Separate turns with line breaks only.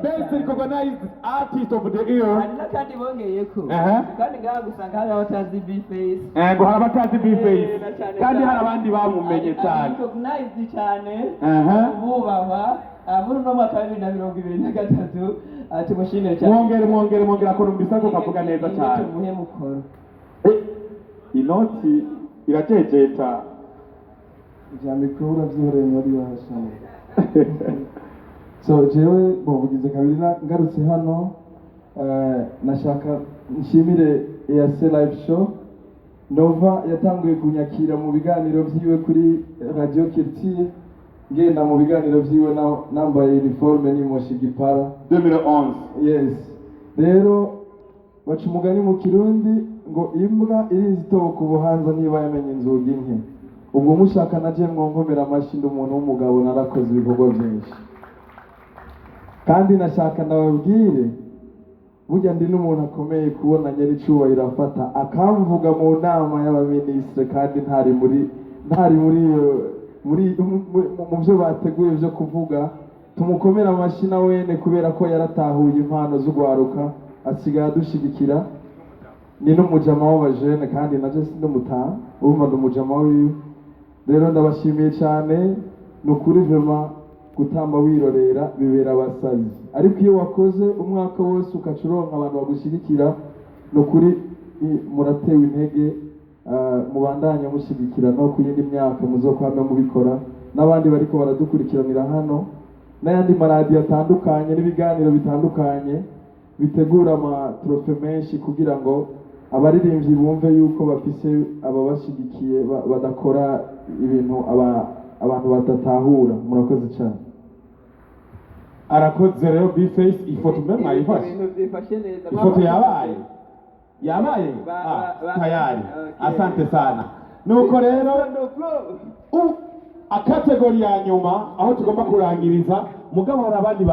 best recognized artist of the year.
hari n'akandi bongeyeko
Aha.
kandi ngaha gusanga hari abatazi B-Face
Ngo hari abatazi B-Face kandi hari abandi bamumenye cyane.
recognized cyane
Aha.
bubahwa muri uno mwaka wa 2023 tumushimire cyane
mwongere akunumvisa ko kavuga neza cyane.
tumuhe mukoro
Inoti irajejeta.
Jamikuru uravyihoreye muri washane. So jewe bovugize kabiri ngarutse hano nashaka nshimire EAC live show. Nova yatanguye kunyakira mu biganiro vyiwe kuri Radio Culture, ngenda mu biganiro vyiwe nambaye uniforme ni Moshi Gipara
2011.
yes. Rero baca umugani mu Kirundi ngo imbwa irizi itoboka ubuhanza niba yamenye inzugi nke. Ubwo mushaka naje mwonkomera amashi ndi umuntu w'umugabo narakoze ibikorwa byinshi. Kandi nashaka ndababwire burya ndi n'umuntu akomeye kubona nyeri cubahiro afata akamvuga mu nama y'abaminisitiri kandi ntari muri mu byo bateguye byo kuvuga. Tumukomera amashi na wene kubera ko yaratahuye impano z'ugwaruka asigaye adushigikira. Ni n'umujama w'abajene kandi naje sindumutaha urumva ndumujama wiwe. Rero ndabashimiye cyane nukuri vraiment gutamba wirorera bibera abasazi, ariko iyo wakoze umwaka wose ukacuronka abantu bagushyigikira nukuri muratewe intege. Mubandanya mushyigikira no ku yindi myaka muzokwame mubikora n'abandi bariko baradukurikiranira hano n'ayandi maradiyo atandukanye n'ibiganiro bitandukanye bitegura amatrofe menshi kugira ngo abaririmbyi bumve yuko bafise ababashigikiye badakora ibintu abantu batatahura. Murakoze cyane.
Arakoze rero B-Face ifoto mbe mwayifashe.
ibintu byifashe neza
Ifoto yabaye tayari. Asante sana. Nuko rero akategori ya nyuma aho tugomba kurangiriza mugabo hari abandi